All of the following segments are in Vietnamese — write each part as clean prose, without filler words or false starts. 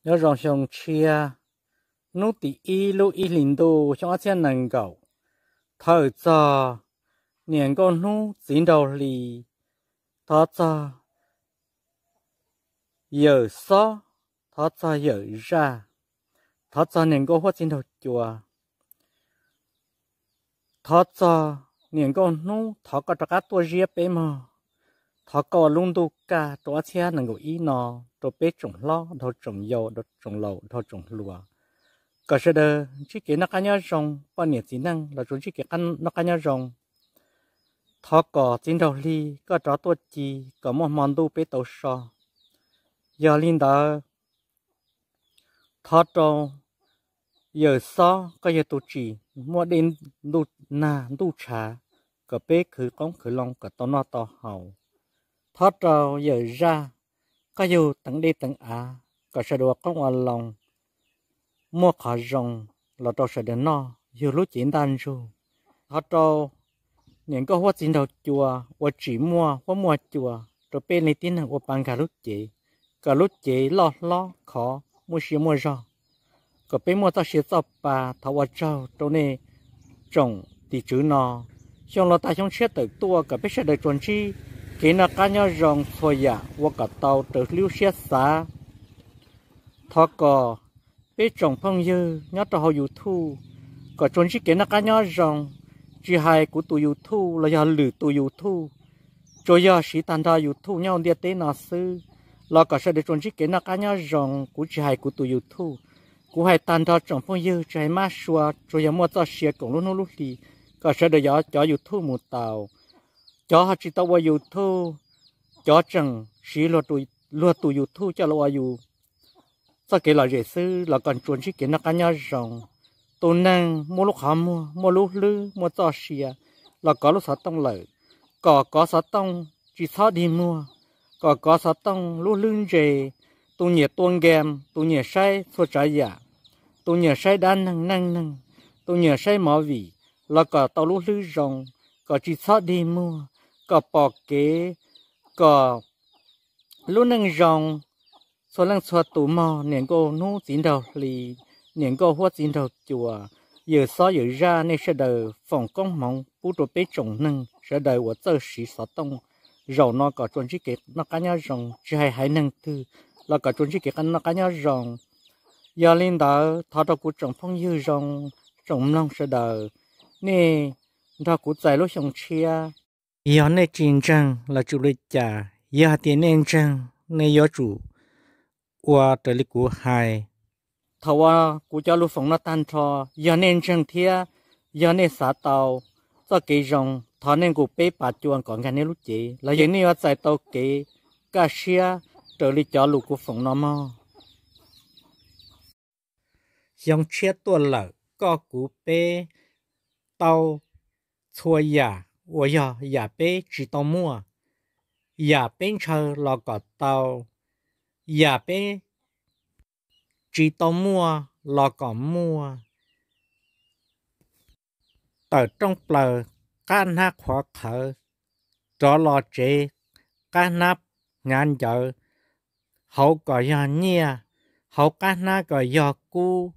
nhớ rong xong chia nút tí y lúc y linh đồ trong trên nền cầu thời giờ niệm con nút dính đầu lì thọ giờ giờ so thọ giờ giờ ra thọ giờ niệm con hoa dính đầu chùa thọ giờ niệm con nút thọ có tất cả tua riêng bé mà thọ có luôn đủ cả chỗ xe nền cầu y nọ đồ bé trồng lo đồ trồng dầu đồ trồng lẩu đồ trồng lúa có sẽ đờ chỉ cái nó cái nhau rong bao nhiêu chỉ năng là chúng chỉ cái nó cái nhau rong thọ có trên đầu ly có trò tuột chi có một món đồ bé tàu sò giờ linh đó thọ trâu giờ sò có giờ tụ chỉ mua đến đồ đồ trà có bé khử cống khử long có tao nó tao hậu thọ trâu giờ ra có giờ tận đi tận à có sẽ được có ngoài lòng mua khá rong là trâu sẽ đến nó giờ lúc简单rồi thọ trâu những cái hoa chín đầu chùa hoa chỉ mua hoa mua chùa rồi bên này tin là hoa bán cả lúc chế lo khó mua xíu mua rau có bên mua ta xíu tao bà thảo hoa trâu chỗ này trồng thì chữ nó xong là ta xong chết tới tua cả bên sẽ được chuẩn chi cái nó cá nhau rong thôi à hoa cả tàu từ lưu xét xa thọ cò bên trồng phong dư nhớ cho họ dù thu có chuẩn chi cái nó cá nhau rong chỉ hai của tụi YouTube là do lử tụi YouTube, rồi giờ sĩ tan ra YouTube nhau đi tới nào sư, là có sẽ để chuẩn bị cái nào cá nhau rong của chỉ hai của tụi YouTube, của hai tan ra trong phong dư trái má xua, rồi giờ mua cho xe cũng lúc đi, có sẽ để cho YouTube một tàu, cho họ chỉ tàu qua YouTube, cho chẳng sĩ lo tụi YouTube cho lo qua YouTube, sau cái là dễ sư là còn chuẩn bị cái nào cá nhau rong tôi năng mua lúc họ mua lúc lư mua cho xìa là có lúc sáu tông lợi có sáu tông chỉ sáu đi mua có sáu tông lúc lưng rề tôi nhiệt tuôn gem tôi nhiệt say số trái giả tôi nhiệt say đan năng tôi nhiệt say mỏ vị là có tàu lúc lư rồng có chỉ sáu đi mua có bỏ kế có lúc năng rồng số lần số tủ mò niệm cô nô chín đầu lì những cái hoa chín đầu chùa giờ so giờ ra nên sẽ đời phòng công mong bút đồ bế trồng nâng sẽ đời của tơ sĩ sáu tông rồi nó có chuẩn chỉ cái nó cá nhau rồng chỉ hay nâng tư là có chuẩn chỉ cái nó cá nhau rồng giờ lên đó thọ đầu của trồng phong dư rồng trồng long sẽ đời nè đó của giải lúc trồng chia giờ này chiến tranh là chủ lịch trả giờ tiền nên tranh nên giờ chủ qua tới lịch của hai thầu à cụ cho lưu phóng nó tan cho giờ nên chân thia giờ nên xả tàu cho cái rồng thọ nên cụ bế bà chuồng còn cái này lúc chị là giờ nên ở tại tàu cái cá xia trở đi cho lưu cụ phóng nó mà dòng chia tua lợ có cụ bế tàu xua giả của giả bế chỉ tàu mua giả bế chờ là có tàu giả bế chỉ tao mua là có mua ở trong bờ cá nát khó thở cho lo chế cá nát ngàn giờ hậu có giờ nhia hậu cá nát có giờ cu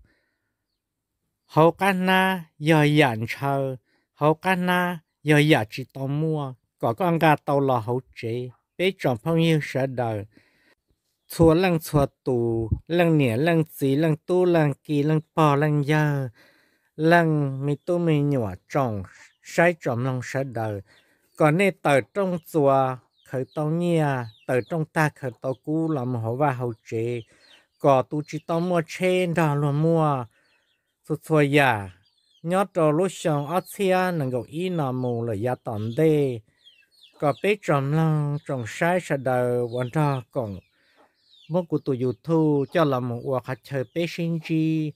hậu cá nát giờ dàn chờ hậu cá nát giờ chỉ tao mua có con gà tao là hậu chế để chọn phong yêu sẽ đời chua lăng chua tù lăng nhẹ lăng chỉ lăng tu lăng kỳ lăng bò lăng giơ lăng mi tu mi nhỏ trồng sai trồng lăng sai đời còn nên từ trong chùa khởi tao nhia từ trong ta khởi tao cũ làm hậu và hậu chế có tu chỉ tao mua trên đó là mua tu chùa ya nhớ trò lúc xong ở xe nâng gạo ý nọ mù là ya tòn đê có biết trồng lăng trồng sai sai đời vẫn đó còn một cụ tụi YouTube cho là một cuộc hạt chơi bé sinh chi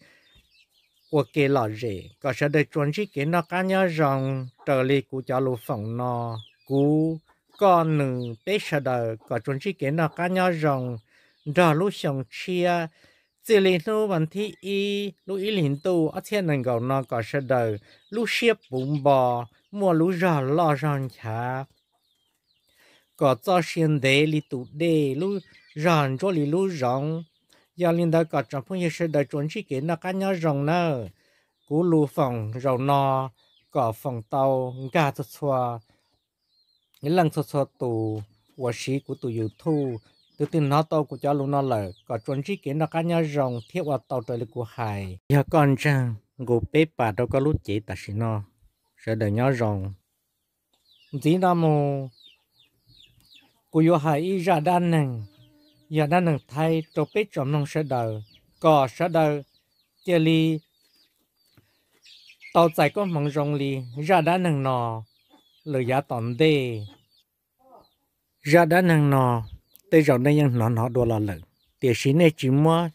cuộc kể lọ rể có sẽ được chuẩn chỉ cái nó cá nhau rằng trở lại cụ cho lũ phòng nó cụ con nữ bé sẽ đời có chuẩn chỉ cái nó cá nhau rằng đó lũ sống chia chỉ liên lũ vấn thi y lũ ý liên tu ở trên nền gạo nó có sẽ đời lũ xếp bún bò mua lũ rò lo ròn chả có cho xin để li tụ để lũ ròn cho li lũ rong giờ linh đó có trong phong sự đời chuẩn chỉ kiến nó cá nhau rồng nơ cú lù phòng rồng nò có phòng tàu gà cho xóa những lần xóa xóa tù và sĩ của tù thu từ từ nó tàu của cháu luôn nó lờ có chuẩn chỉ kiến nó cá nhau rồng thiết vào tàu trời của hải giờ con chăng gù bếp bà đâu có lúc chỉ ta xin nó sẽ đời nhau rồng chỉ là một của yêu hải ra đan nằng giờ đan nằng thay cho bếp trong nông sẽ đời có sẽ đời chia ly tàu chạy có mong rong ly ra đan nằng nọ lời giá tòn đê ra đan nằng nọ tới rồi đâyยังnọ đua là lợn tiền sĩ này chỉ mua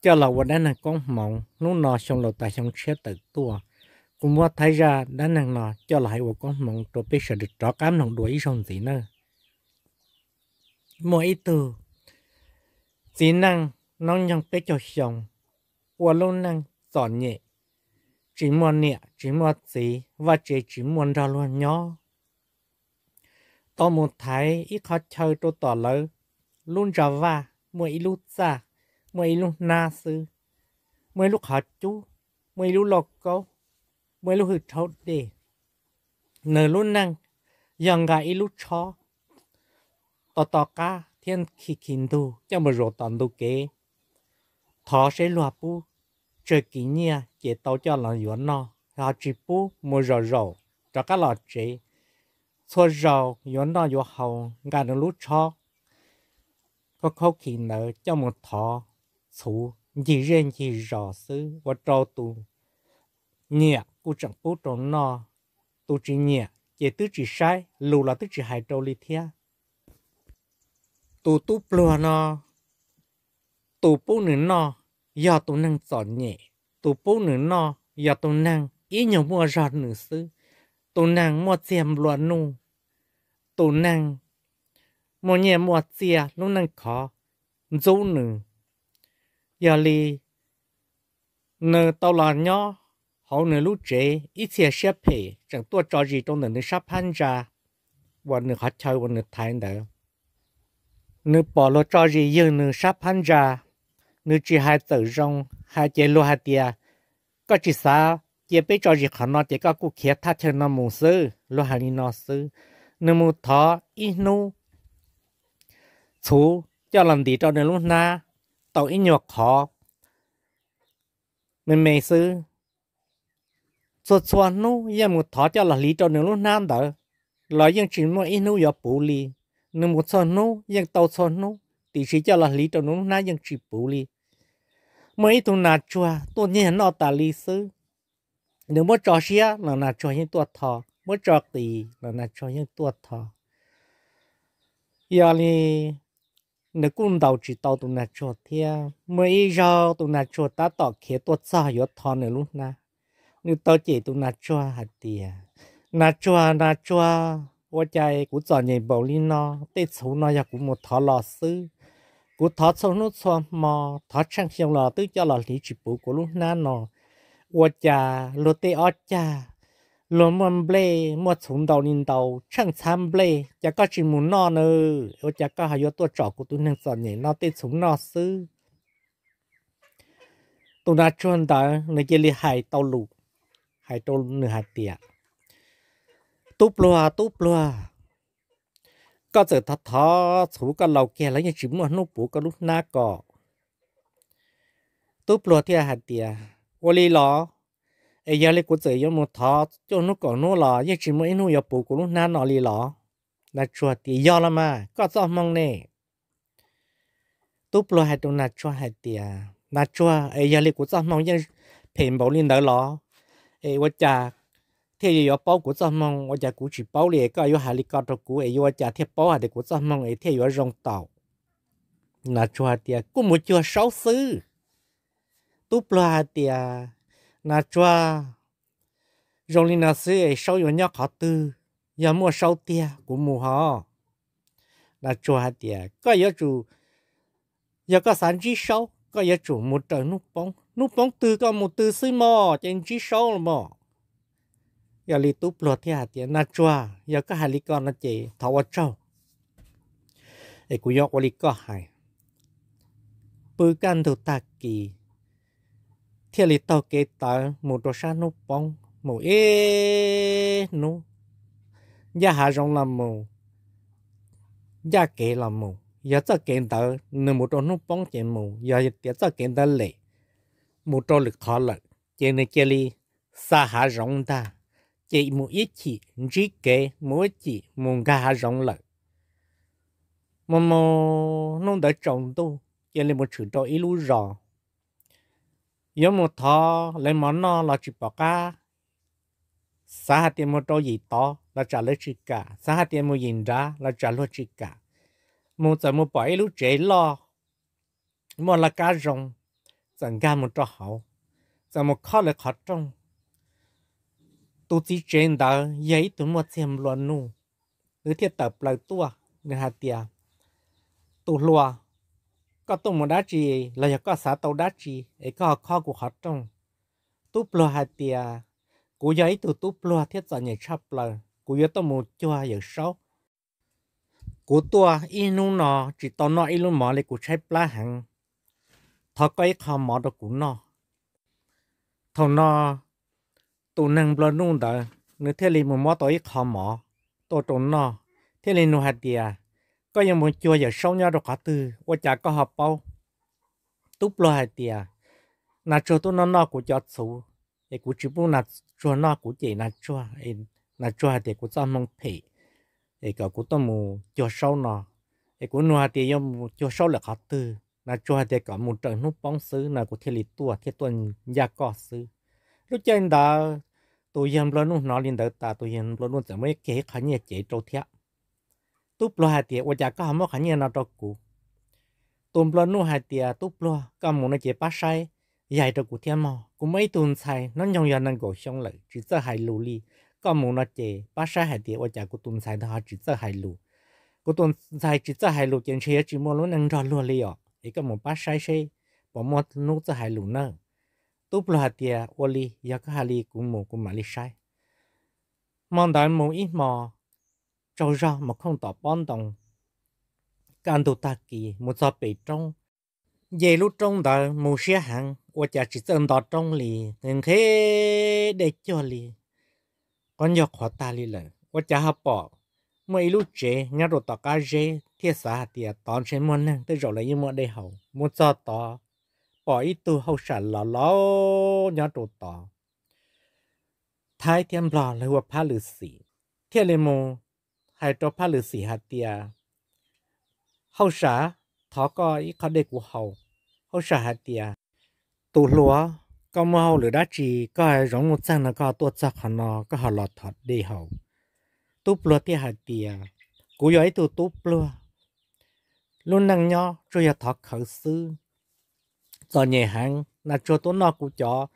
cho làวันนั้นcó mong lúc nọ xong rồi tại xong chết tự tua cũng mua thấy ra đan nằng nọ cho lạiว่าcó mong rồi bây giờ được rõ cám nòng đuổi xong gì nữa mỗi từ chỉ năng nóยังbé cho xongว่าlúc năng giòn nhẹ chỉ muốn nhẹ chỉ muốn gì và chỉ muốn ra luôn nhỏ tôi một thấy ít khó chơi tôi tỏ lỡ luôn ra va mỗi lúc ra mỗi lúc na sư mỗi lúc họ chú mỗi lúc lọc câu mỗi lúc hụt thấu đi nở luôn năng dần gà lúc chó tỏ cá thiên khí kinh đu cho mà rồi tận đu kế thọ sẽ loa bu chơi kỹ nha chế tàu cho là yuan nó họ chỉ bu mua rồi cho các lọ chế xua rồi yuan nó yuan hậu gà nó lúc chó có khâu khí nở cho một thọ chủ chỉ riêng chỉ rõ sư và trâu tu nhẹ cũng chẳng bố trốn nó tu chỉ nhẹ chỉ tứ chỉ sai lù là tứ chỉ hai trâu li thia tu plua nó tu bố nữ nó giờ tu năng chọn nhẹ tu bố nữ nó giờ tu năng ý nhiều mua ra nữ sư tu năng mua tiền luận nu tu năng mua nhẹ mua tiền lúc năng khó dấu nữ giờ li nợ tàu là nhỏ họ nợ lúc chế ít xe xếp phe chẳng tua trò gì trong nợ sắp han ra và nợ họ chơi và nợ thái nợ nợ bỏ lô trò gì giờ nợ sắp han ra nợ chỉ hai tờ rong hai chế lô hai tia có chỉ sao chế bé trò gì khó nó chỉ có cụ khía thắt chân nó mù sư lô hai đi nó sư nợ mù thọ ít nu chú cho làm gì cho nợ lúc na tàu ít nhọc khó mình sư cho nó giờ một thọ cho là lý cho nửa lúc nam đó là những chuyện mà ít nu giờ bù li nửa một cho nó những tàu cho nó thì chỉ cho là lý cho nửa lúc nam những chỉ bù li mấy tụi nà chua tôi nhìn nó ta lý sư nếu muốn cho xía là nà cho những tua thọ muốn cho tỷ là nà cho những tua thọ giờ thì nếu cũng đầu chỉ tàu tụi nà cho thia mấy giờ tụi nà cho ta tỏ khía tua xa yếu thọ nửa lúc na nếu tao chỉ tụi nà cho hạt tiền nà cho tôi chạy cũng chọn nhảy bảo linh nó tết số nó giờ cũng một thọ lò sư cũng thọ số nó cho mò thọ trang xong lò tức cho lò lý chỉ bù của lúc na nó tôi chạy lô tê ở cha lô mầm ble một xuống đầu linh đầu trang tham ble chả có chỉ muốn nó nữa tôi chả có hay tôi trọ của tụi nè chọn nhảy nó tết xuống nó sư tụi nà cho anh ta người kia li hai tàu lù hai trâu nửa hạt tiệt túp lùa có giờ thọ thọ chủ có lầu kia lấy những chỉ muốn núp bù có lúc na cỏ túp lùa thì hạt tiệt ô li lò ấy giờ lấy của giờ giống một thọ cho nó còn nó lò những chỉ muốn núp bù của lúc na nọ li lò là chùa tiệt do là mà có sao mong nè túp lùa hai trâu na chùa hạt tiệt na chùa ấy giờ lấy của sao mong những phèn bảo linh đỡ lò ấyว่าจะเที่ยวป้ากูจะมองว่าจะกูchỉป้าเลยก็อยู่หาลิกาตัวกูเอ้ยว่าจะเที่ยวป้าหาเด็กกูจะมองเอ้ยเที่ยวรองเต่าน่าชัวเดียกูไม่ชัวเสาซื้อตุ๊ปลาเดียน่าชัวโรงเรียนน่าซื้อเอ้ยเสาอยู่เนี่ยขาตื้ออย่ามัวเสาเดียกูมัวฮะน่าชัวเดียก็อย่าจู่อย่าก็สารจีเสาก็อย่าจู่มุดเจอนุปองตือก็มุดตือซื้อหม้อเจนจีเสาหม้ออย่าลีตุ๊ปลอดที่หาเดียน่าจัวอย่าก็หาลิกอนนะเจทว่าเจ้าไอ้กูยอกวลิก็หาย bự can đầu ta kỳ thiên lý tàu kế tờ một đồ sa nút bông một ê nút gia hạ rong làm mù gia kế làm mù giờ cho kế tờ nửa một đồ nút bông trên mù giờ tiệt cho kế tờ lệ một đồ lực khó lợi trên này kia li sa hạ rong ta chỉ một ít chỉ chỉ kế mỗi chỉ một ga hạ rong lợi mà nó đã trồng tu cho nên một chữ đó ít lú rõ giống một thọ lấy món nó là chỉ bỏ cá xã hạt tiền một đôi gì to là trả lời chỉ cả xã hạt tiền một nhìn ra là trả lời chỉ cả một giờ một bỏ ít lú chế lo một là cá rồng chẳng ga một trò hậu giờ một khó là khó trong tu chỉ trên đó giấy tụi một xem luôn nu cứ thiết tập lời tua người hạt tiền tu lùa có tụi một đá chi là có xã tàu đá chi ấy có khó của họ trong tu lùa hạt tiền cú giấy tu lùa thiết giờ nhảy chắp lời cú giấy tụi một cho giờ sáu cú tua inu nó chỉ tao nó inu mỏ lấy cú trái plá hàng thọ cái khó mỏ được cú nó thằng nó tụ năng bờ nung đó nếu thế thì một mỏ tới khó mỏ tụ nó thế thì nó hạt tiền có những một chùa giờ sau nhau được cả từ và chả có học bao túp lo hạt tiền nà chùa tôi nó của chót số để của chỉ muốn nà chùa nó của chị nà chùa hạt tiền của cho mong thị để cả của tôi một chùa sau nó để của nó hạt tiền một chùa sau là cả từ nà chùa hạt tiền cả một trận nút bóng xứ nà của thiên lý tua thiên tuần gia cỏ xứ lúc trên đó tôi yên lo nút nó lên đó ta tôi yên lo nút chẳng mấy kế khá nhẹ chế trâu thiệt túp lo hạt tiền và chả có hàm khả nhiên nào cho cụ tôm lo nu hạt tiền túp lo có một nó chỉ bắt sai dài cho cụ thiên mò cụ mấy tuần sai nó nhông giờ năng cổ xong lại chỉ sợ hai lù li có một nó chỉ bắt sai hạt tiền và chả cụ tuần sai đó chỉ sợ hai lù cụ tuần sai chỉ sợ hai lù trên xe chỉ mua nó năng rồi luôn li ạ ấy có một bắt sai xe bỏ một nút sợ hai lù nữa túp lo hạt tiền và li giờ có hai li cũng mà li sai mong đợi một ít mò trâu ra mà không tỏ bón đồng can đồ ta kỳ một giờ bị trong về lúc trong đó một xe hàng và chả chỉ cần đó trong lì nên thế để cho lì con nhóc họ ta lì là và chả học bỏ mấy lúc chế nhớ đồ tao cá dê thiết xã thì tao sẽ muốn nè tới rồi là như mọi đây hậu một giờ tao bỏ ít tu hậu sản là lo nhớ đồ tao thái thiên bò là hoa phá lử xỉ thiên lê mô hai trò phá lử xỉ hạt tia hậu xã thọ có ít khó đề của hậu xã hạt tia tụ lúa có mua hậu lửa đá chỉ có ai giống một trang là có tua chắc họ nó có họ lọt thật đi hậu túp lúa tia hạt tia cú giấy tụ túp lúa luôn năng nho rồi giờ thọ khởi sư giờ nhẹ hàng là cho tôi nó cú chó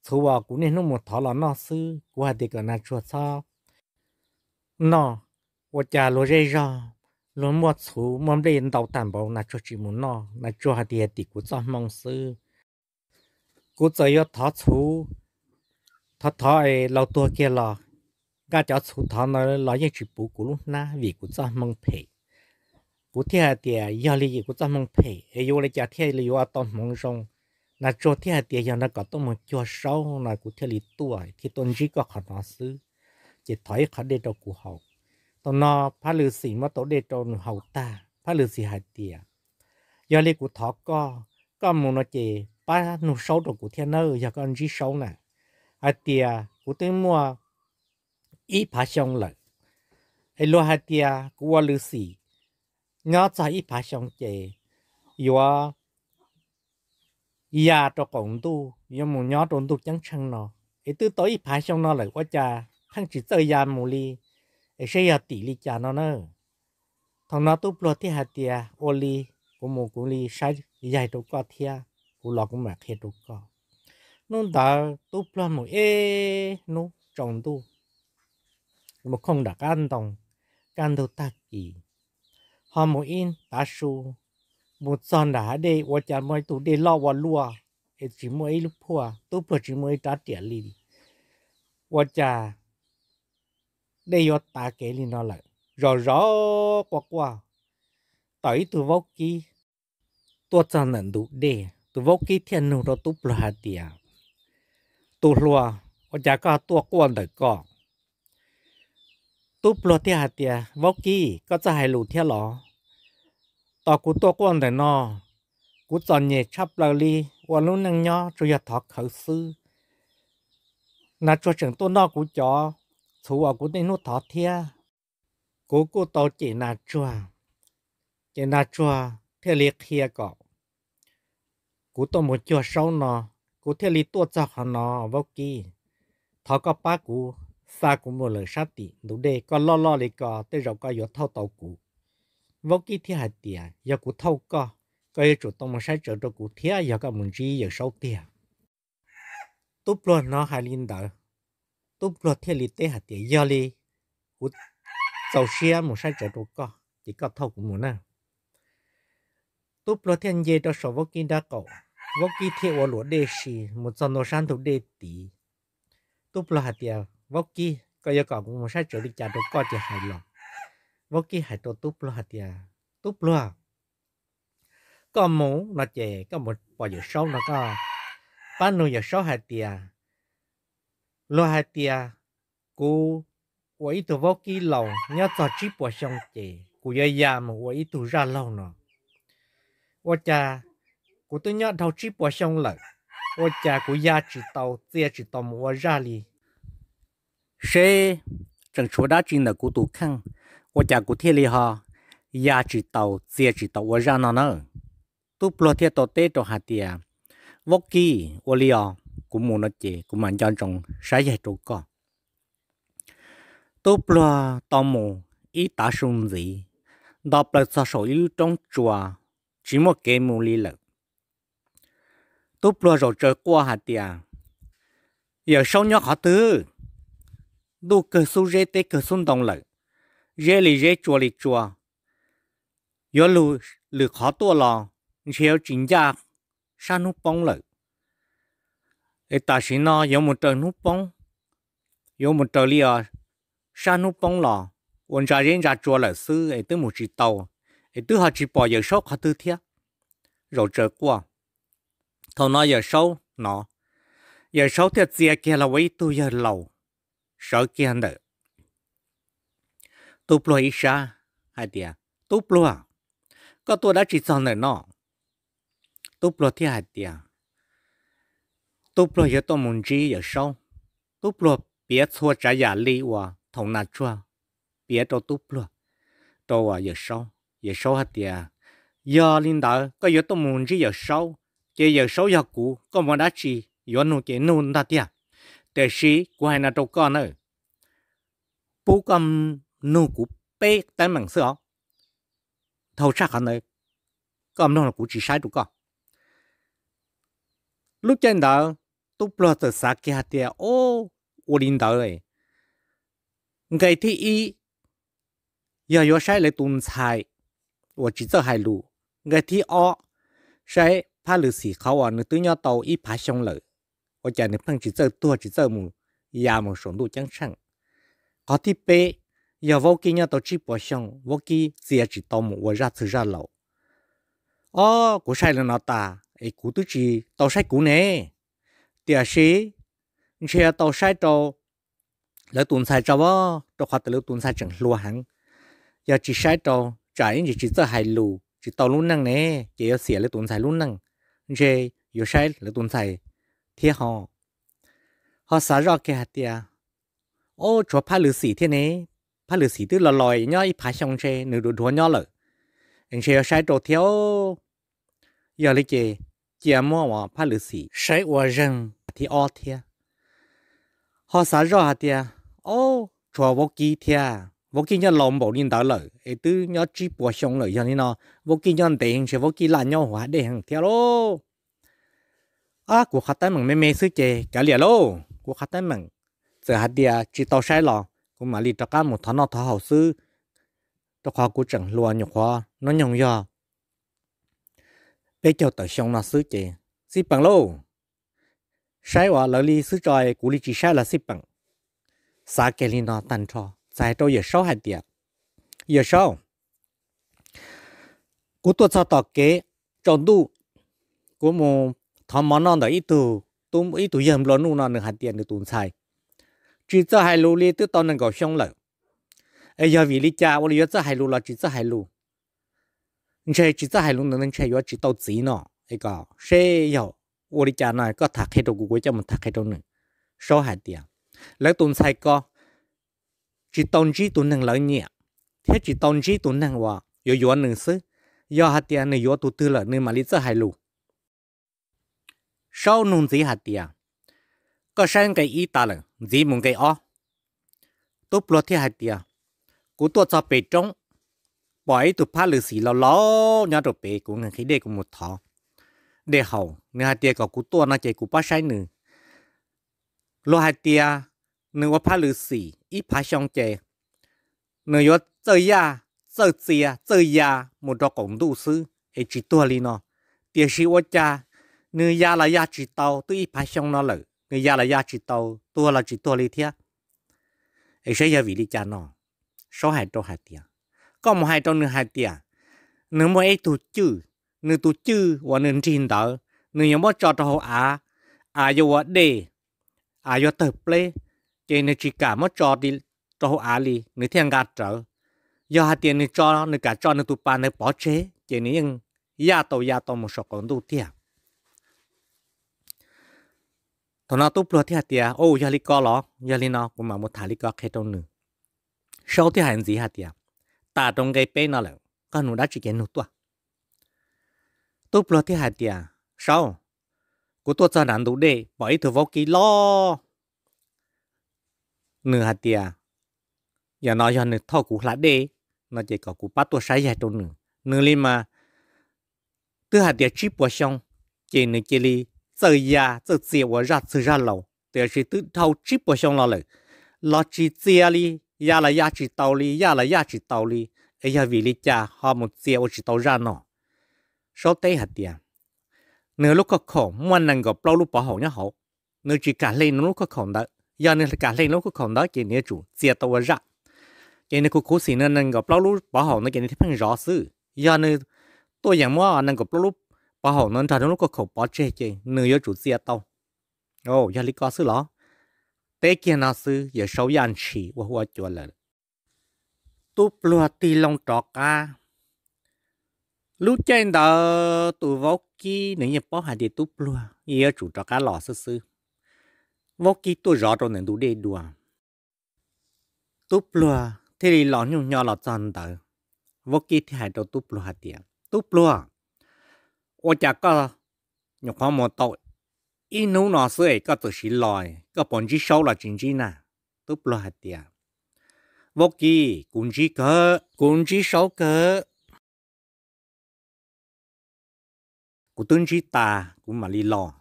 số vào cú nên nó một thọ là nó sư cú hạt tia cái là cho sao nó và cha lo dây ra lo mua số mong đến đầu tàn bảo là cho chỉ muốn nó là cho hạt tiền thì cũng cho mong sư cũng chỉ có thọ số thọ ấy lâu tua kia là cái cháu số thọ nó là những chỉ bù cũng lúc na vì cũng cho mong phải cũng theo hạt tiền giờ lý cũng cho mong phải ấy vô lấy trả theo lý vô tao mong rong là cho theo hạt tiền giờ nó có tao một cho sau là cũng theo lý tuổi thì tuần chỉ có khả năng sư chỉ thấy khả để cho cụ hậu tao nó phá lư sĩ mà tao để cho hậu ta phá lư sĩ hạt tiền giờ lấy cụ thọ có một nó chỉ ba nó sâu được cụ thiên nơi giờ con chỉ sâu nè hạt tiền cụ tên mua ít phá xong lại hay lo hạt tiền của lư sĩ nhớ cho ít phá xong chỉ yo ya cho cộng tu yo một nhớ trong tu chẳng chăng nó ấy từ tối ít phá xong nó lại quá cha thằng chỉ chơi ya mù li ấy sẽ ya tỷ li cha nó nữa thằng nó tu plot thì hạt tiền oli của một của li sai dài đâu có thia của lọ cũng mà hết đâu có nó đã tu plot một nó trồng tu một không đã can đầu ta kỳ họ một in ta su một son đã đây và cha mới tu đây lo và lúa chỉ mới lúc phua tu plot chỉ mới trả tiền li và cha đây yo ta kể li nó lại rõ rõ qua tới từ vóc kia tua cho nên đủ đê tu vô kỹ thiên nụ đó tu bùa hạt tiệt tu lúa ở nhà có tua quan đời có tu bùa tiệt hạt tiệt vô kỹ có cho hai lũ theo lọ tao cú tua quan đời nọ cú chọn nhẹ chắp lời li và lúc năng nhỏ rồi thọ khẩu sư na cho trường tôi nó cú chó chú ở cú tên nó thọ thia cú tao chỉ na chua theo liệt kia cọ cú tao một chua sâu nó cú theo liệt tua cho họ nó vô kỳ thọ có ba cú xa cú một lời sát tị đủ để có lo để có tới rồi có yếu thâu tàu cú vô kỳ thì hạt tiền giờ cú thâu có yếu chủ động một sai trở cho cú thia giờ có muốn gì giờ sâu tiền túp luôn nó hai linh đỡ túp luôn theo liệt tế hạt tiền giờ li cú giàu xe một sai trở cho có chỉ có thâu cú muốn nè túp luôn thiên dê cho số vô kỳ đã cậu vô kỳ thiệt ở lúa đề xì một trăm nô san thuộc đề tỷ túp lo hạt tiền vô kỳ có yêu cầu cũng một sai trở đi trả đồ có chỉ hài lòng vô kỳ hài đồ túp lo hạt tiền túp lo có mũ nó chè có một bỏ giờ sâu nó có bán nuôi giờ sâu hạt tiền lo hạt tiền cô quay từ vô kỳ lâu nhớ cho chỉ bỏ xong chè cô giờ già mà quay từ ra lâu nó我家古都鸟头只播上了，我家古也知道，这也知道我哪里。谁正说到真的古都看，我家古天里哈也知道，这也知道我哪呢？都不天到底到下底，我记我里啊，古木那节古蛮讲中啥也做过，都不到木一大孙子，到不到手一种抓。chỉ một cái mù li lợ, tôi vừa rồi chơi qua hạt tiền, giờ sau nhóc họ tư, đủ cơ số rễ tê cơ số đồng lợ, rễ li rễ chua, giờ lù khó tua lò, chiều chính ra, san nút bông lợ, để ta xin nó giờ một trời nút bông, giờ một trời li à, san nút bông lò, ôn ra rễ ra chua lợ sư, để tới một chỉ tàu. Tôi họ chỉ bỏ giờ sâu họ tư thiết rồi trở qua thầu nói giờ sâu nó giờ sâu thì chia kia là với tôi giờ lâu sợ kia nữa tôi ploi ít xa hai tia tôi ploi có tôi đã chỉ cho nữa nó tôi ploi thì hai tia tôi ploi giờ tôi muốn gì giờ sâu tôi ploi biết xua trả giá lý và thầu nát chua biết đâu tôi ploi tôi giờ sâu giờ sâu hạt tiền giờ linh đạo có giờ tôi muốn chỉ giờ sâu chỉ giờ sâu giờ cũ có một đá chi giờ nụ cái nụ đã tiền để xí của hai na đâu con nữa bố cầm nụ cũ bé tay bằng sữa thầu chắc hẳn nữa cầm nụ cũ chỉ sai được con lúc trên đó tôi lo từ xa kia hạt tiền ô linh đạo rồi ngày thứ y giờ sai lại tuần sai 我只做海路，个天哦，谁怕路时考啊？你都要到一爬上了，我讲你碰只做多只做木，也木上路江上，我的背要我给要到直播上，我给只只到木我热吃热老，哦，我晒了那大，哎，古都只到晒古呢，第二是，你是要到晒到，了炖菜着哦，到花的了炖菜整罗行，要只晒到。trái chỉ cho hai lù chỉ tàu luôn năng nè chỉ xỉa lấy tuần xài luôn năng rồi yêu sai lấy tuần xài thế họ xả ra cái hạt tiền ô cho phá lử xỉ thế này phá lử xỉ tức là lòi nhá ít phá xong chơi nửa đồ đua nhá lợ anh chơi sai đồ theo giờ lấy chỉ mua mà phá lử xỉ sai qua rừng thì o thế họ xả ra hạt tiền ô cho vô kỳ thế vô kỳ nhá lòng bảo linh đạo lợi, ấy từ nhá chỉ bỏ xong lợi cho nên nó vô kỳ nhá tiền sẽ vô kỳ là nhá hóa để hàng theo lô, cuộc khát tay mừng mê sư chè cả liền lô, cuộc khát tay mừng, giờ hạt địa chỉ tao sai lò, cũng mà đi cho cả một tháng nó thọ hậu sư, cho khoa của chẳng lùa nhục khoa nó nhung do, bây giờ tao xong nó sư chè, sư bằng lô, sai hòa lợi li sư tròi của li chỉ sai là sư bằng, sa kê li nó tan trò. Tại tôi giờ sáu hạt tiền giờ sáu cú tôi cho tao kế trong tu của một thằng món non đó ít tu yếm lo nu non được hạt tiền được tồn xài chỉ cho hai lô li tức tao nên có xong lợi ấy giờ vì lý cha我哋要hai lô là chỉ cho hai lô chơi chỉ cho hai lô nên chơi yo chỉ tao chỉ nó ấy có sẽ yo 我哋家呢個讀起到古就冇讀起到呢，少係啲啊。你當細個，只當知都能來嘢，睇只當知都能話有有能事，有係啲你有都得了，你嘛你這係路，少弄子係啲啊，個山嘅一打了，子門嘅哦，都不落啲係啲啊，古多就被中，擺都怕你死了咯，你都被古人起啲個木頭。để hậu nếu hạt tiền có cú tua nó chạy cú bắt sai nữa lo hạt tiền nếu mà phá lử xì ít phá xong chạy nếu có chơi ya chơi chia chơi ya một trò cộng đủ sư ấy chỉ tua li nó tiền sĩ ô cha nếu ya là ya chỉ tàu tôi ít phá xong nó lử nếu ya là ya chỉ tàu tua là chỉ tua li thiệt ấy sẽ ya vì đi cha nó số hạt trâu hạt tiền có một hai trâu nữa hạt tiền nếu mà ấy tụt chữ nếu tụi chữ và nên trình đó nếu như mà cho họ vô đề vô tập lệ thì nếu chỉ cả mà cho đi cho họ đi nếu thiên gạt trở do hạt tiền nếu cho nếu cả cho nếu tụi bạn nếu bỏ chế thì nếu như ya tàu một số con tụi tiền thằng nào tụi plot thì hạt tiền giờ đi co lo giờ đi nó cũng mà một thằng đi co hết trong nữa sau thì hành gì hạt tiền ta trong cái bên nó là con nó đã chỉ cái nụ tua tôi plot thì hạt tiền sao của tôi cho nạn đủ để bỏ ít thứ vô kỳ lo nửa hạt tiền giờ nói cho nửa thọ cũ lá đê nó chỉ có cũ bắt tôi sai dài trong nửa li mà từ hạt tiền chỉ bỏ xong chỉ nửa chỉ li chơi ya chơi chia và ra lâu thì chỉ từ thâu chỉ bỏ xong lo chỉ chia li ya là ya chỉ tàu li ya là ya chỉ tàu li ấy giờ vì li cha họ một chia và chỉ tàu ra nó số tế hạt tiền nếu lúc có khổ muốn năng gặp lâu lúc bỏ hậu nhá hậu nếu chỉ cả lên lúc có khổ đó giờ nên cả lên lúc có khổ đó chỉ nếu chủ chia tàu ra chỉ nếu cố xí nên năng gặp lâu lúc bỏ hậu nó chỉ nên phân rõ sự giờ nên tôiอย่างว่าnăng gặp lâu lúc bỏ hậu nên thật lúc có khổ bỏ chơi chỉ nếu chủ chia tàu giờ lý có sự đó tế kia nào sự giờ số yan chỉ và hoa chuột là tu plua ti long trọ ca lúc trên đó tụ vóc kí nếu như bỏ hạt thì tụ plua giờ chủ trọ cá lò sư vóc kí tụ rõ rồi nên tụ để đùa tụ plua thì đi lò nhung nhỏ lò tròn đó vóc kí thì hạt đầu tụ plua hạt tiền tụ plua ô chả có nhục hoa một tội in nấu nó sưởi có tự xí lòi có bọn chỉ sâu là chính trị nè tụ plua hạt tiền vóc kí cũng chỉ sâu cỡ cụ tuân chỉ ta cũng mà đi lo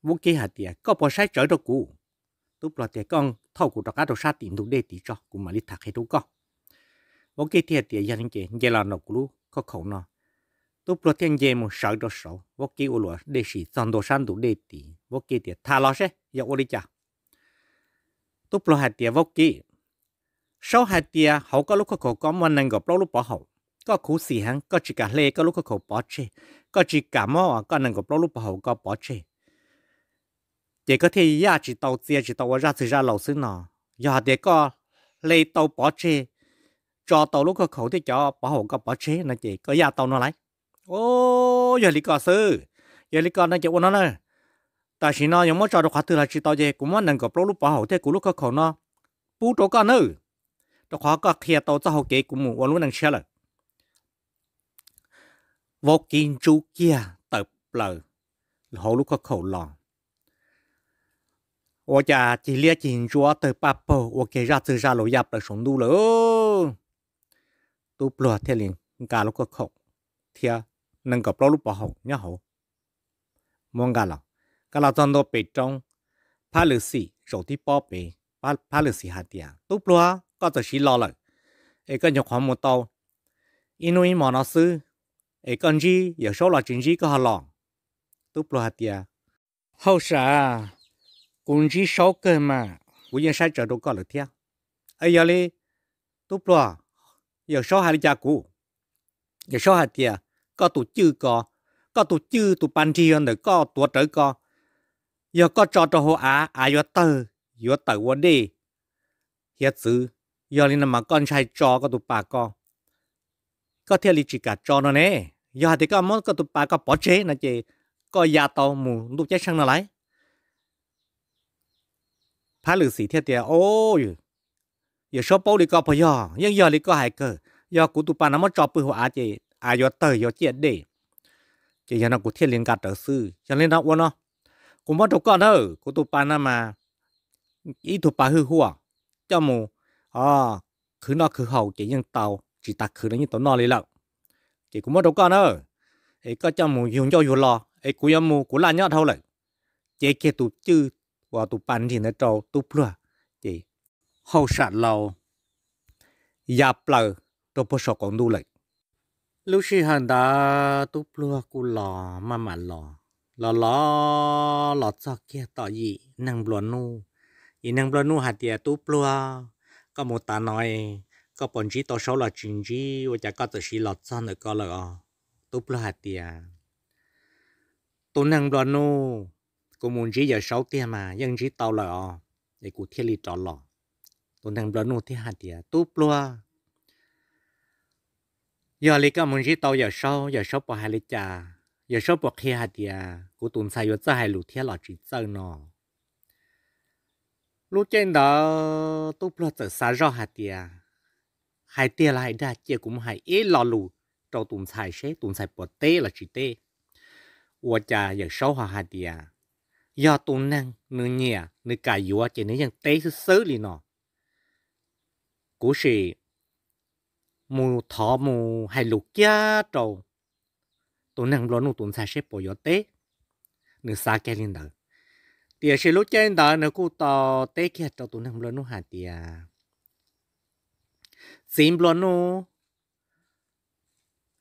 vũ khí hạt tiền có bỏ sai trở đâu cụ tôi bảo tiền con thâu cụ đó cá đồ sát tiền đồ để tí cho cũng mà đi thạc hay đâu có vũ khí tiền tiền gia đình kia là nó cụ có khẩu nó tôi bảo tiền gì một sợ đó sợ vũ khí u lúa để xí chọn đồ sản đồ để tí vũ khí tiền thà lo sẽ giờ u đi chả tôi bảo hạt tiền vũ khí sau hạt tiền hậu có lúc có khẩu có mà năng gặp lúc bỏ hậu có cú xì hăng có chỉ cả lê có lúc có khẩu bỏ chê có chỉ cả mò có năng gặp lúc bỏ hậu có bỏ chê chỉ có thể ya chỉ tàu ra từ ra lầu xứ nọ giờ để có lê tàu bỏ chê cho tàu lúc có khẩu thì cho bỏ hậu có bỏ chê nó chỉ có ya tàu nó lại giờ lý có sư giờ lý có nó chỉ nó nè tại vì nó giống như cho được khóa từ là chỉ tàu gì cũng muốn năng gặp lúc bỏ hậu thì cũng lúc có khẩu nó bù chỗ con nữa đó khóa có kia tàu cho hậu kế cũng muốn lúc năng xe rồi vô kinh chú kia tập lời hậu lúc có khẩu lò我家只列进桌的八宝，我给ra từ ra lối nhập là sống đủ rồi. Tu plua theo liền, cả lúc có khẩu, theo nâng gặp lúc bỏ hậu nhá hậu. Mong cả là trong đó bị trong, phá lử xì, rồi đi bỏ bể, phá lử xì hạt tiền. Tu plua có thể xí lo lại, ấy cái nhọc khoảng một tàu, inu mà nó sư, ấy con gì, giờ số là chính gì có hà lỏng. Tu plua hạt tiền. Hậu sao? Cũng chỉ sáu cơ mà, cũng như sai trở đâu có được theo. Ấy giờ đi, tốt rồi, giờ sáu hai cha cũ, giờ sáu hai tia, có tụ chư có tụ chư tụ ban riêng nữa có tụ trở giờ có cho hồ giờ tờ vấn đề hiện sự giờ nên mà con trai cho có tụ bà có thể lý chỉ cả cho nó nè giờ thì có món có tụ bà có bỏ chế nè chị có nhà tàu mù lúc chết sang nó lấy phá lử xỉ thiết tiệt ôi giờ số bao đi có phải nhưng giờ đi có hai cơ giờ cụ tụ bà nó mất cho bự hoa chị giờ giờ chết đi chị giờ nó cụ thiết liên cả trở sư cho nên nó uốn nó cụ mất đâu con đâu cụ tụ bà nó mà ý tụ bà hư hùa cho mù cứ nó cứ hậu chỉ nhưng tàu chỉ ta cứ nó như tàu nó lấy lợn chỉ cũng mất đâu con đâu ấy có cho mù dùng cho dù lo ấy cụ giờ mù cụ là nhớ thôi lại chỉ kia tụ chư và tụ bàn thì nó trâu tụ plua chỉ hậu sát lâu dạp lờ tôi bớt sợ còn đu lại lúc xí hàng đã tụ plua cụ lò mà lò cho kia tỏ gì năng bùa nu hạt tiệt tụ plua có một ta nói có bọn chỉ tao số là chuyện gì và chả có tự xí lọt cho nữa có là tụ plua hạt tiệt tụ năng bùa nu cô muốn chỉ giờ 6 tiền mà nhưng chỉ tao là để cụ thiết lý trọ lọ tôi đang bận nô thế hạt tiền túp lúa giờ lý cả muốn chỉ tao giờ 6 bỏ hai lý trà giờ 6 bỏ kia hạt tiền cụ tuần sai giờ hai lũ thiết lọ chỉ chơi nọ lúc trên đó túp lúa giờ xa rõ hạt tiền hai tiền là hai đa chia cũng hai ít lọ lũ trâu tuần sai bỏ tê là chỉ tê và trà giờ 6 hạt tiền do tụ năng nửa nhẹ nửa cả yếu chỉ nên ยัง tế sớ li nọ cú sĩ mù thọ mù hay lục kia trâu tụ năng lo nụ tụ sai xếp bỏ yếu tế nửa xa cái lên đó tiệt sĩ lúc trên đó nửa cú tò tế kia trâu tụ năng lo nụ hạt tiệt xin lo nụ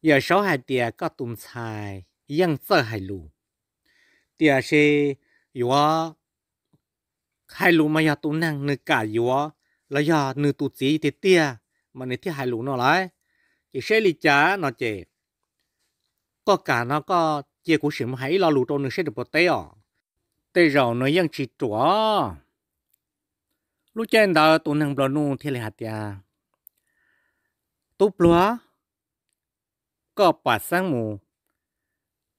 giờ 6 hạt tiệt có tụ sai ยัง sơ hay lù tiệt sĩ yếu hai lũ mà giờ tụ năng nửa cả yếu là giờ nửa tụ chỉ thì tia mà nửa thì hai lũ nó lại chỉ sẽ lý trả nó chỉ có cả nó có chia của sự mà hãy lo lũ trong nửa sẽ được bớt té té rồi nó ยัง chỉ chúa lúc trên đó tụ năng bờ nu thì là hạt tia tụ bữa có bà sáng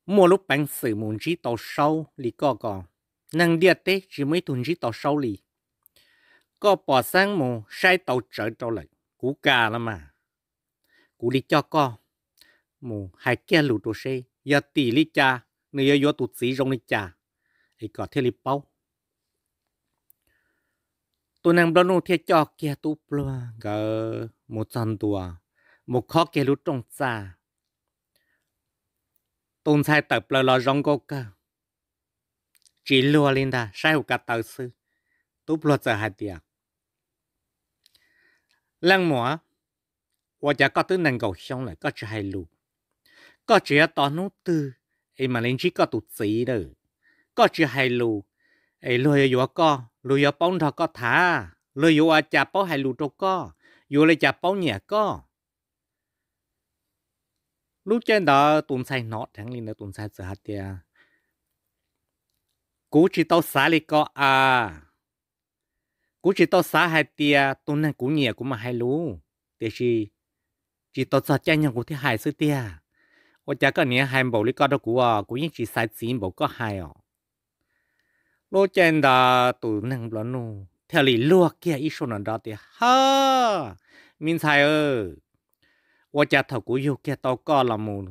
mua lúc bán sự muốn chỉ tàu sâu lý có năng địa tế chỉ mấy tuần chỉ tàu sâu lì có bỏ sang mù sai tàu trở trâu lại cú cà là mà cú đi cho co mù hai kia lù đồ xe giờ tỷ lý cha nơi giờ tụt xí rong lý cha ấy có thể lý bao tôi năng bao nhiêu thiết cho kia tụ plua gờ một trăm tua một khó kia lú trong xa tôn sai tập là rong cô cơ chỉ lùa lên ta sai hụt cả tàu sư túp lùa giờ hai tiệt lăng mỏ và chả có thứ năng cầu xong lại có chỉ hai lù có chỉ tao nút tư ấy mà lên chỉ có tụt xí đâu có chỉ hai lù ấy lùa yếu có lùa yếu bông thọ có thả lùa yếu chả bao hai lù đâu có yếu lại chả bao nhẹ có lúc trên đó tuần sai nọ thằng linh đó tuần sai giờ hai tiệt cú chỉ tao xả đi có cú chỉ tao xả hai tia tuần này cú nhẹ cú mà hai lú để chỉ tao xả chân nhau cú thì hai sư tia ở chả có nhẹ hai bộ đi có đâu cú những chỉ sai chín bộ có hai lúc trên đó tuần năng lớn nu theo lý luộc kia ít số nào đó thì ha mình sai ở chả thầu cú yêu kia tao có là mù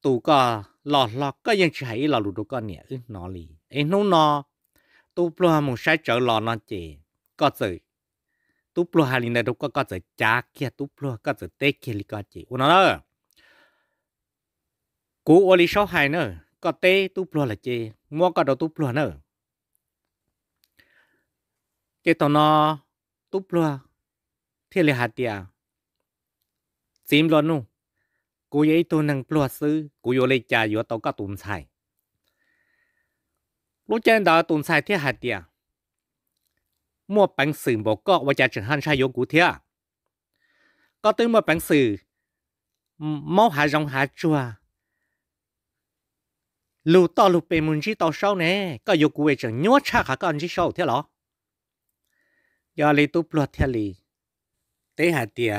tụ có lọ có những chỉ hay là lụt đâu có nhẹ nó lì ấy nó tụ plua một sai trở lọ nó chỉ có gì tụ plua hai linh này đâu có gì chả kia tụ plua có gì tết kia li có chỉ nó đó cú ở li số hai nữa có tết tụ plua là chỉ mua có đâu tụ plua nữa cái tao nó tụ plua thì là hạt tiệt xím luôn nu cú ấy tôi năng plua sư cú yo lấy trà yo tao có tuần sai lúc trên đó tuần sai thiết hạt tiệt mua bánh sừ bộ có và trà chẳng han sai yo cú thiết có tới mua bánh sừ máu hạ rong hạ chua lù to lù bề muốn chỉ tao sau nè có yêu cụ ấy chẳng nhớ cha cả con chỉ sau thế lo giờ lấy tu plot thế li tế hạt tiề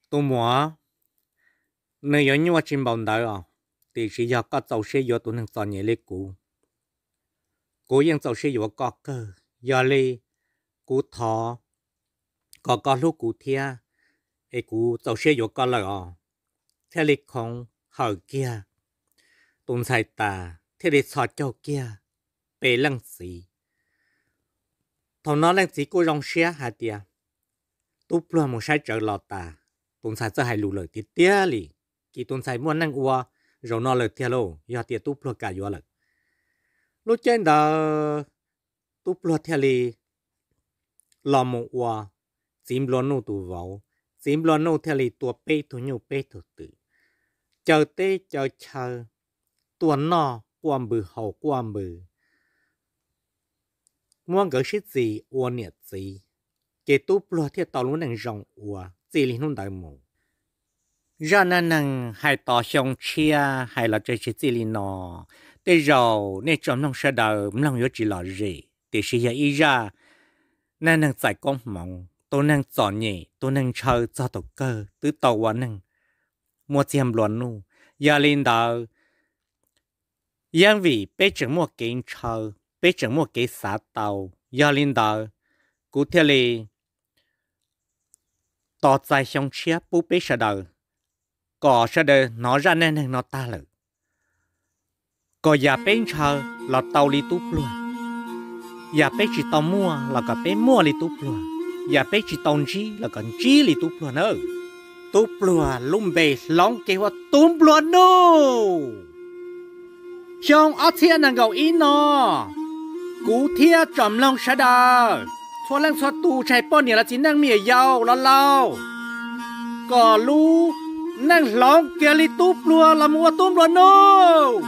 tu mua nơi有nhớ trên bàn đài à thì chỉ giờ có tàu xe vô tụi nó chọn nhẹ lấy cụ cụ yên tàu xe vô có cơ giờ lấy cụ thọ có lúc cụ thia ấy cụ tàu xe vô có lời à thế li không hở kia tụi sai ta thế li xóa cho kia bể lăng xì thằng nó lăng xì cô rong xe hạt tiề tu plot một sai trở lọt ta tụi sai sẽ hay lù lời tiệt tiề li kỳ tụi sai muốn năng qua rồi nó lời theo lô giờ tiệt tu plot cả vô lời lúc trên đó tu plot theo li làm một qua chìm lo nô tu vào chìm lo nô theo li tua bê tu nhiều bê tu tử chờ tê chờ chờ tua nọ quan bự hậu quan bự muốn cái gì quan nhiệt gì cái tu plot theo tàu luôn năng rong qua gì liền không đại mù ra nên năng hai tỏ xong chia hai là chơi chỉ li nọ để rồi nên trong nông sản đầu không lòng chỉ là gì để sử dụng ý ra nên năng giải công mộng tôi năng chọn nhỉ tôi năng chơi cho tổ cơ tứ tàu quá năng mua tiền luận nu giờ lên đầu因vì bây giờ mua kiến chơi bây giờ mua cái xã tàu giờ lên đầu cụ thể là tỏ giải xong chia bố bây giờ đầu có sẽ được nó ra nên nó ta lử có nhà bên chờ là tàu đi túp luôn nhà bên chỉ tàu mua là cả bên mua đi túp luôn nhà bên chỉ tàu chi là cả chi đi túp luôn nữa túp luôn lùm bề lóng kêuว่าtúp luôn nô trong ở thiên năng cầu in nó cú thiên trầm long sa đà cho lăng cho tu chạy bao nhiêu là chỉ năng mía giàu là lâu có lu năng lóng kia li túp luôn là mua túp luôn nô